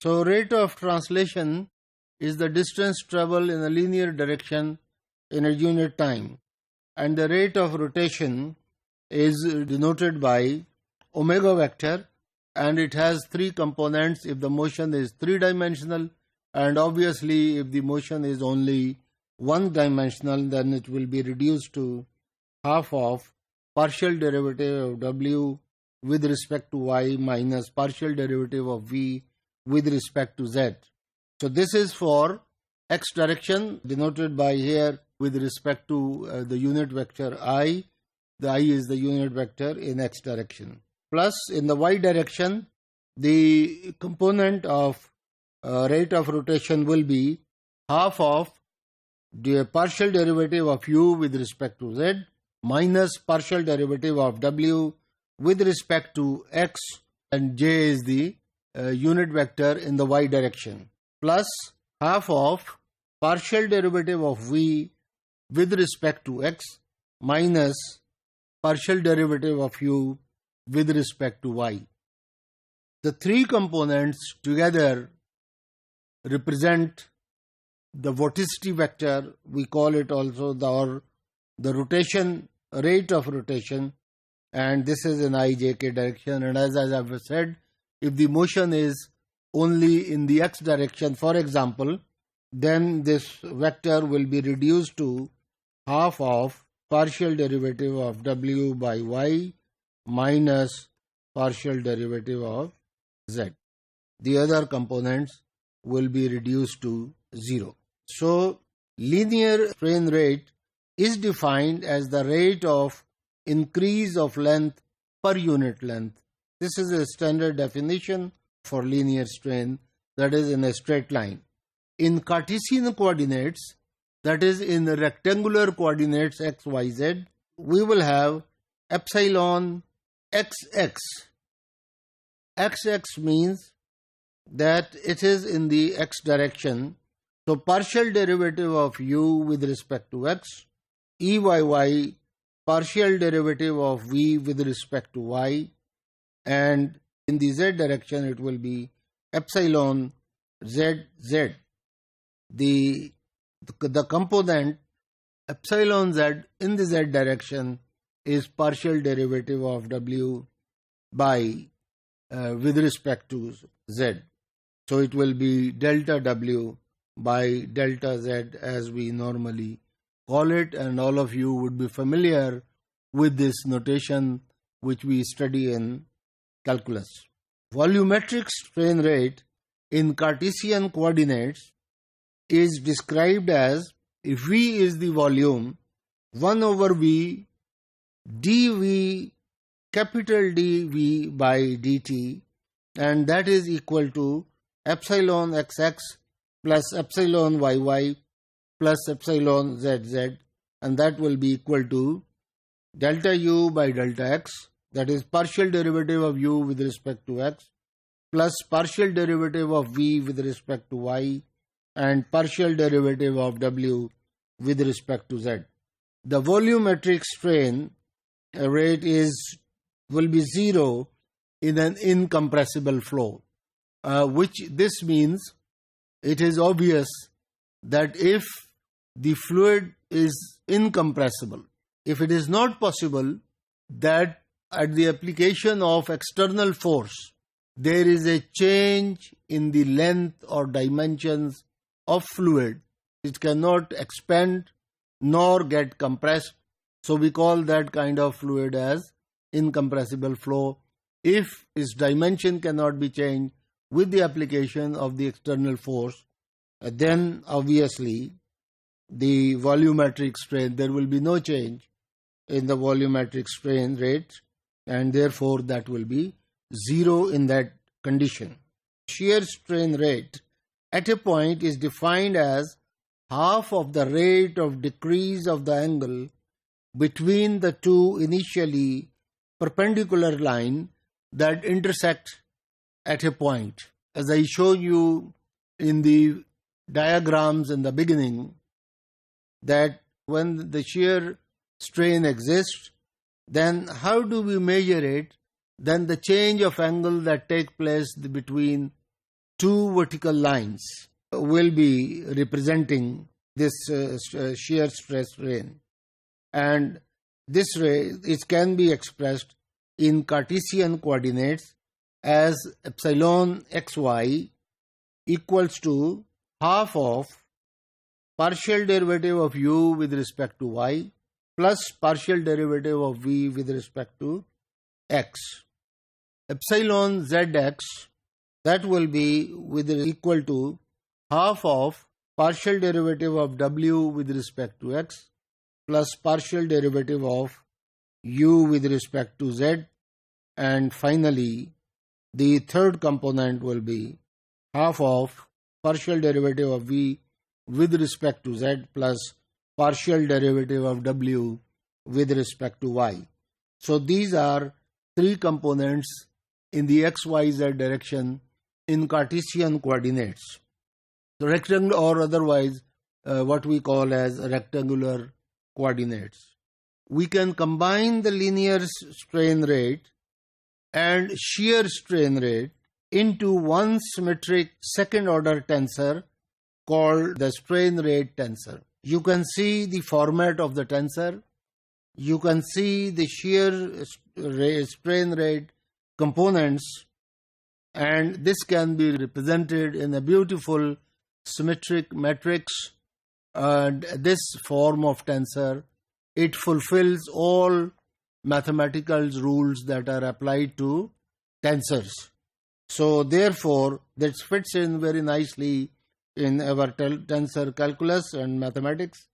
So rate of translation is the distance traveled in a linear direction in a unit time, and the rate of rotation is denoted by omega vector, and it has three components if the motion is three-dimensional, and obviously if the motion is only one-dimensional, then it will be reduced to half of partial derivative of w with respect to y minus partial derivative of v with respect to z. So this is for x direction, denoted by here with respect to the unit vector I. The I is the unit vector in x direction. Plus in the y direction, the component of rate of rotation will be half of the partial derivative of u with respect to z minus partial derivative of w with respect to x, and j is the unit vector in the y direction, plus half of partial derivative of v with respect to x minus partial derivative of u with respect to y. The three components together represent the vorticity vector. We call it also the rotation, rate of rotation, and this is in ijk direction. And as I have said, if the motion is only in the x direction, for example, then this vector will be reduced to half of partial derivative of w by y minus partial derivative of z. The other components will be reduced to 0. So linear strain rate is defined as the rate of increase of length per unit length. This is a standard definition for linear strain, that is in a straight line. In Cartesian coordinates, that is in the rectangular coordinates x, y, z, we will have epsilon xx. Xx means that it is in the x direction. So partial derivative of u with respect to x, eyy partial derivative of v with respect to y, and in the z direction it will be epsilon zz. The component epsilon z in the z direction is partial derivative of w by with respect to z. So it will be delta w by delta z as we normally call it, and all of you would be familiar with this notation which we study in calculus. Volumetric strain rate in Cartesian coordinates is described as, if V is the volume, 1 over V dV, capital dV by dt, and that is equal to epsilon xx plus epsilon yy plus epsilon zz, and that will be equal to delta u by delta x, that is partial derivative of u with respect to x, plus partial derivative of v with respect to y, and partial derivative of w with respect to z. The volumetric strain rate will be 0 in an incompressible flow, which this means it is obvious that if the fluid is incompressible, if it is not possible that at the application of external force there is a change in the length or dimensions of fluid, it cannot expand nor get compressed, so we call that kind of fluid as incompressible flow. If its dimension cannot be changed with the application of the external force, then obviously the volumetric strain, there will be no change in the volumetric strain rate, and therefore that will be 0 in that condition. Shear strain rate at a point is defined as half of the rate of decrease of the angle between the two initially perpendicular lines that intersect at a point. As I showed you in the diagrams in the beginning, that when the shear strain exists, then how do we measure it? Then the change of angle that takes place between two vertical lines will be representing this shear stress strain, and this ray it can be expressed in Cartesian coordinates as epsilon xy equals to half of partial derivative of u with respect to y plus partial derivative of v with respect to x. Epsilon zx, that will be equal to half of partial derivative of w with respect to x plus partial derivative of u with respect to z, and finally the third component will be half of partial derivative of v with respect to z plus partial derivative of w with respect to y. So these are three components in the xyz direction in Cartesian coordinates. The rectangle, or otherwise what we call as rectangular coordinates. We can combine the linear strain rate and shear strain rate into one symmetric second order tensor called the strain rate tensor. You can see the format of the tensor. You can see the shear strain rate components, and this can be represented in a beautiful symmetric matrix. And this form of tensor, it fulfills all mathematical rules that are applied to tensors. So therefore that fits in very nicely in our tensor calculus and mathematics,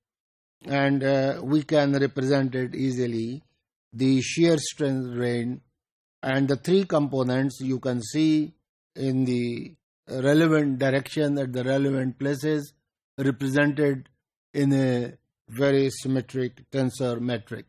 and we can represent it easily. The shear strain rate and the three components you can see in the relevant direction at the relevant places, represented in a very symmetric tensor matrix.